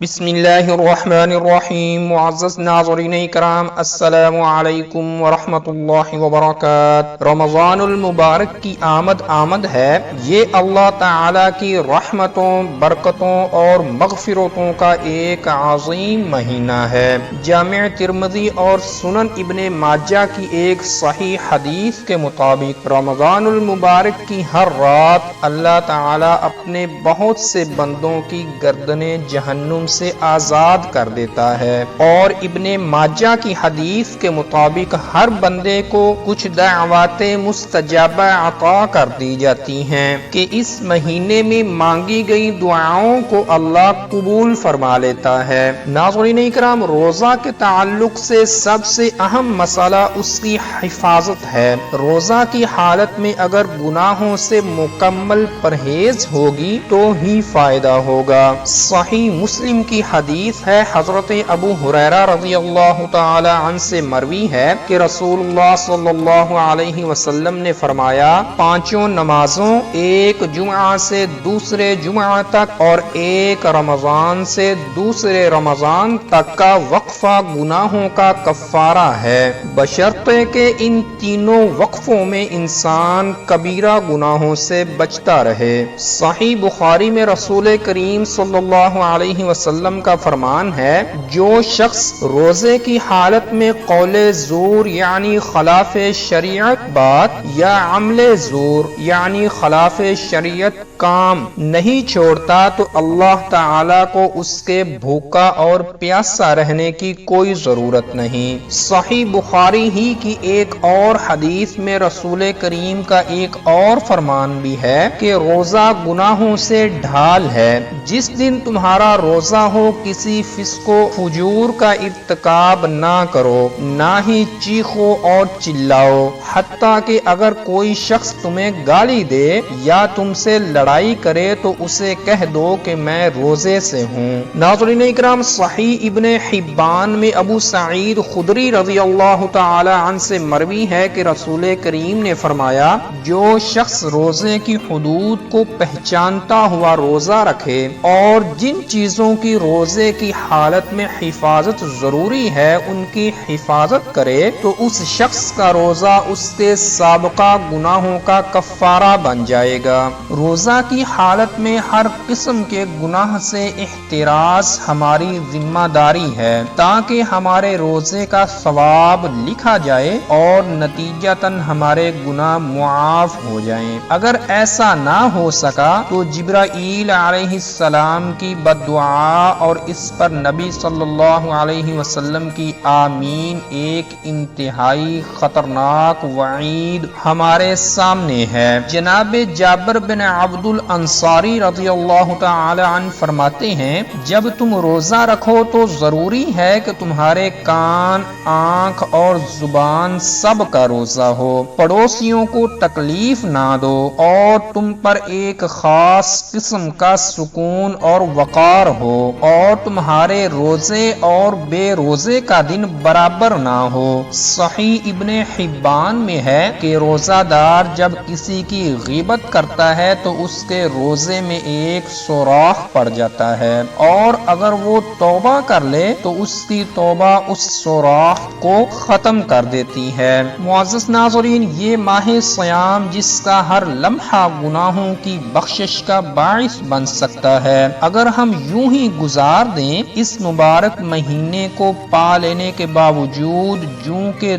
بسم اللہ الرحمن الرحیم۔ معزز ناظرین کرام، السلام علیکم ورحمۃ اللہ وبرکاتہ۔ رمضان المبارک کی آمد ہے۔ یہ اللہ تعالی کی رحمتوں، برکتوں اور مغفرتوں کا ایک عظیم مہینہ ہے۔ جامع ترمذی اور سنن ابن ماجہ کی ایک صحیح حدیث کے مطابق رمضان المبارک کی ہر رات اللہ تعالی اپنے بہت سے بندوں کی گردنیں جہنم سے آزاد کر دیتا ہے، اور ابن ماجہ کی حدیث کے مطابق ہر بندے کو کچھ دعوات مستجابہ عطا کر دی جاتی ہیں کہ اس مہینے میں مانگی گئی دعاؤں کو اللہ قبول فرما لیتا ہے۔ ناظرین اکرام، روزہ کے تعلق سے سب سے اہم مسئلہ اس کی حفاظت ہے۔ روزہ کی حالت میں اگر گناہوں سے مکمل پرہیز ہوگی تو ہی فائدہ ہوگا۔ صحیح مسلم کی حدیث ہے، حضرت ابو ہریرہ رضی اللہ تعالی عنہ سے مروی ہے کہ رسول اللہ صلی اللہ علیہ وسلم نے فرمایا، پانچوں نمازوں، ایک جمعہ سے دوسرے جمعہ تک اور ایک رمضان سے دوسرے رمضان تک کا وقفہ گناہوں کا کفارہ ہے، بشرطے کہ ان تینوں وقفوں میں انسان کبیرہ گناہوں سے بچتا رہے۔ صحیح بخاری میں رسول کریم صلی اللہ علیہ وسلم کا فرمان ہے، جو شخص روزے کی حالت میں قول زور یعنی خلاف شریعت بات یا عمل زور یعنی خلاف شریعت کام نہیں چھوڑتا تو اللہ تعالی کو اس کے بھوکا اور پیاسا رہنے کی کوئی ضرورت نہیں۔ صحیح بخاری ہی کی ایک اور حدیث میں رسول کریم کا ایک اور فرمان بھی ہے کہ روزہ گناہوں سے ڈھال ہے۔ جس دن تمہارا روزہ ہو کسی فسق و فجور کا ارتکاب نہ کرو، نہ ہی چیخو اور چلاؤ، حتیٰ کہ اگر کوئی شخص تمہیں گالی دے یا تم سے لڑائی کرے تو اسے کہہ دو کہ میں روزے سے ہوں۔ ناظرین اکرام، صحیح ابن حبان میں ابو سعید خدری رضی اللہ تعالی عنہ سے مروی ہے کہ رسول کریم نے فرمایا، جو شخص روزے کی حدود کو پہچانتا ہوا روزہ رکھے اور جن چیزوں کی روزے کی حالت میں حفاظت ضروری ہے ان کی حفاظت کرے تو اس شخص کا روزہ اس کے سابقہ گناہوں کا کفارہ بن جائے گا۔ روزہ کی حالت میں ہر قسم کے گناہ سے احتراز ہماری ذمہ داری ہے تاکہ ہمارے روزے کا ثواب لکھا جائے اور نتیجتاً ہمارے گناہ معاف ہو جائیں۔ اگر ایسا نہ ہو سکا تو جبرائیل علیہ السلام کی بددعا اور اس پر نبی صلی اللہ علیہ وسلم کی آمین ایک انتہائی خطرناک وعید ہمارے سامنے ہے۔ جناب جابر بن عبد الانصاری رضی اللہ تعالی عنہ فرماتے ہیں، جب تم روزہ رکھو تو ضروری ہے کہ تمہارے کان، آنکھ اور زبان سب کا روزہ ہو، پڑوسیوں کو تکلیف نہ دو اور تم پر ایک خاص قسم کا سکون اور وقار ہو، اور تمہارے روزے اور بے روزے کا دن برابر نہ ہو۔ صحیح ابن حبان میں ہے کہ روزہ دار جب کسی کی غیبت کرتا ہے تو اس کے روزے میں ایک سوراخ پڑ جاتا ہے، اور اگر وہ توبہ کر لے تو اس کی توبہ اس سوراخ کو ختم کر دیتی ہے۔ معزز ناظرین، یہ ماہ صیام جس کا ہر لمحہ گناہوں کی بخشش کا باعث بن سکتا ہے، اگر ہم یوں ہی گزار دیں اس مبارک مہینے کو پا لینے کے باوجود جوں کہ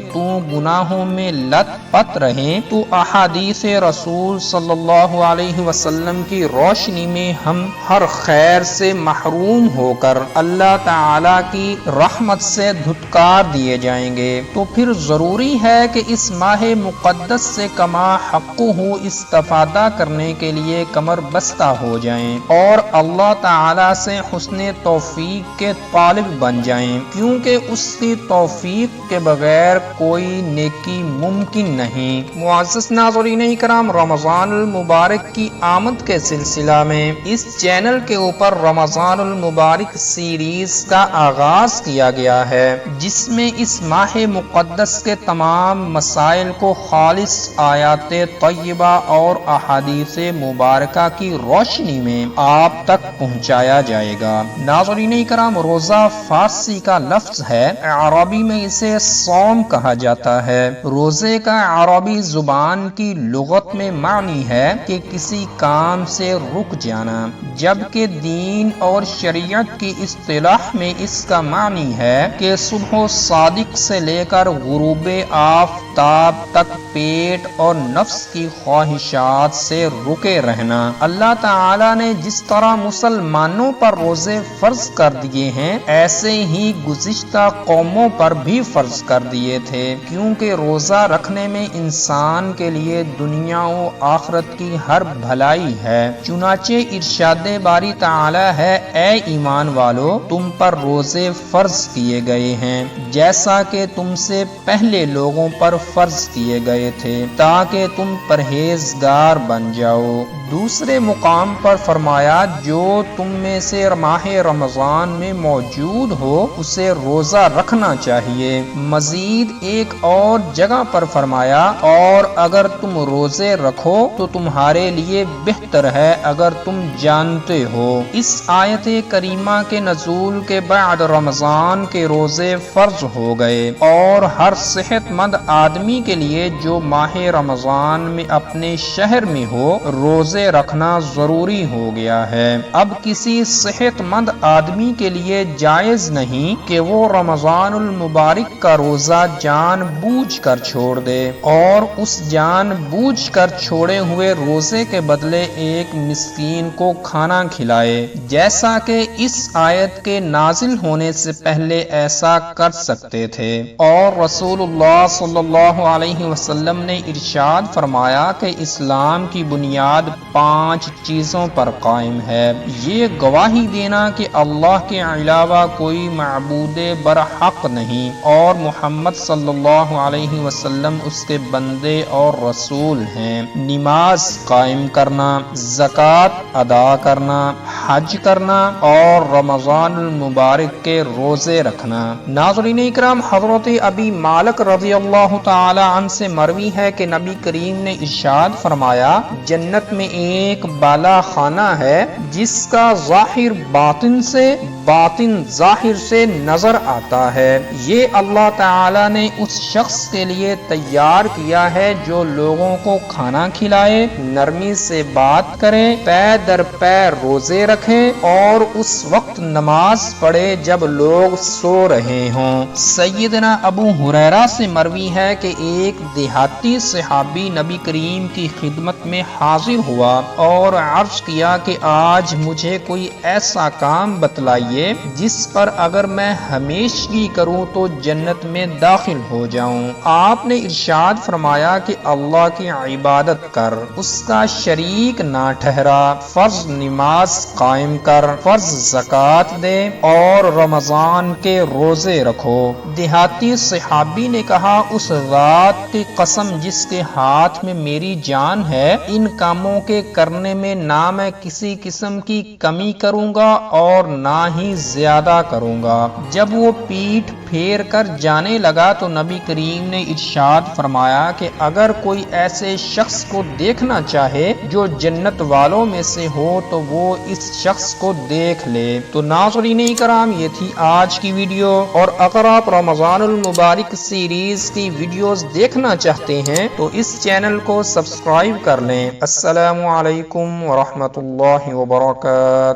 گناہوں میں لت پت رہیں تو احادیث رسول صلی اللہ علیہ وسلم وسلم کی روشنی میں ہم ہر خیر سے محروم ہو کر اللہ تعالی کی رحمت سے دھتکار دیے جائیں گے، تو پھر ضروری ہے کہ اس ماہ مقدس سے کما حقہ استفادہ کرنے کے لیے کمر بستہ ہو جائیں اور اللہ تعالی سے حسن توفیق کے طالب بن جائیں، کیونکہ اس کی توفیق کے بغیر کوئی نیکی ممکن نہیں۔ معزز ناظرین اکرام، رمضان المبارک کی آمد کے سلسلہ میں اس چینل کے اوپر رمضان المبارک سیریز کا آغاز کیا گیا ہے، جس میں اس ماہ مقدس کے تمام مسائل کو خالص آیات طیبہ اور احادیث مبارکہ کی روشنی میں آپ تک پہنچایا جائے گا۔ ناظرین اکرام، روزہ فارسی کا لفظ ہے، عربی میں اسے صوم کہا جاتا ہے۔ روزے کا عربی زبان کی لغت میں معنی ہے کہ کسی کام سے رک جانا، جبکہ دین اور شریعت کی اصطلاح میں اس کا معنی ہے کہ صبح صادق سے لے کر غروب آفتاب تک پیٹ اور نفس کی خواہشات سے رکے رہنا۔ اللہ تعالی نے جس طرح مسلمانوں پر روزے فرض کر دیے ہیں، ایسے ہی گزشتہ قوموں پر بھی فرض کر دیے تھے، کیونکہ روزہ رکھنے میں انسان کے لیے دنیا و آخرت کی ہر بھلائی ہے۔ چنانچہ ارشاد باری تعالی ہے، اے ایمان والو، تم پر روزے فرض کیے گئے ہیں جیسا کہ تم سے پہلے لوگوں پر فرض کیے گئے تھے، تاکہ تم پرہیزگار بن جاؤ۔ دوسرے مقام پر فرمایا، جو تم میں سے ماہ رمضان میں موجود ہو اسے روزہ رکھنا چاہیے۔ مزید ایک اور جگہ پر فرمایا، اور اگر تم روزے رکھو تو تمہارے لیے بہتر ہے اگر تم جانتے ہو۔ اس آیت کریمہ کے نزول کے بعد رمضان کے روزے فرض ہو گئے، اور ہر صحت مند آدمی کے لیے جو ماہ رمضان میں اپنے شہر میں ہو روزے رکھنا ضروری ہو گیا ہے۔ اب کسی صحت مند آدمی کے لیے جائز نہیں کہ وہ رمضان المبارک کا روزہ جان بوجھ کر چھوڑ دے، اور اس جان بوجھ کر چھوڑے ہوئے روزے کے بدلے ایک مسکین کو کھانا کھلائے، جیسا کہ اس آیت کے نازل ہونے سے پہلے ایسا کر سکتے تھے۔ اور رسول اللہ صلی اللہ علیہ وسلم نے ارشاد فرمایا کہ اسلام کی بنیاد 5 چیزوں پر قائم ہے، یہ گواہی دینا کہ اللہ کے علاوہ کوئی معبود برحق نہیں اور محمد صلی اللہ علیہ وسلم اس کے بندے اور رسول ہیں، نماز قائم کرنا، زکوٰۃ ادا کرنا، حج کرنا اور رمضان المبارک کے روزے رکھنا۔ ناظرین اکرام، حضرت ابی مالک رضی اللہ تعالی عنہ سے مروی ہے کہ نبی کریم نے ارشاد فرمایا، جنت میں ایک بالا خانہ ہے جس کا ظاہر باطن سے، باطن ظاہر سے نظر آتا ہے۔ یہ اللہ تعالی نے اس شخص کے لیے تیار کیا ہے جو لوگوں کو کھانا کھلائے، نرمی سے بات کرے، پے در پے روزے رکھے اور اس وقت نماز پڑھے جب لوگ سو رہے ہوں۔ سیدنا ابو ہریرہ سے مروی ہے کہ ایک دیہاتی صحابی نبی کریم کی خدمت میں حاضر ہوا اور عرض کیا کہ آج مجھے کوئی ایسا کام بتلائیے جس پر اگر میں ہمیشگی کروں تو جنت میں داخل ہو جاؤں۔ آپ نے ارشاد فرمایا کہ اللہ کی عبادت کر، اس کا شریک نہ ٹھہرا، فرض نماز قائم کر، فرض زکوٰۃ دے اور رمضان کے روزے رکھو۔ دیہاتی صحابی نے کہا، اس ذات کی قسم جس کے ہاتھ میں میری جان ہے، ان کاموں کے کرنے میں نہ میں کسی قسم کی کمی کروں گا اور نہ ہی زیادہ کروں گا۔ جب وہ پیٹھ پھیر کر جانے لگا تو نبی کریم نے ارشاد فرمایا کہ اگر کوئی ایسے شخص کو دیکھنا چاہے جو جنت والوں میں سے ہو تو وہ اس شخص کو دیکھ لے۔ تو ناظرین اکرام، یہ تھی آج کی ویڈیو، اور اگر آپ رمضان المبارک سیریز کی ویڈیوز دیکھنا چاہتے ہیں تو اس چینل کو سبسکرائب کر لیں۔ السلام علیکم ورحمۃ اللہ وبرکاتہ۔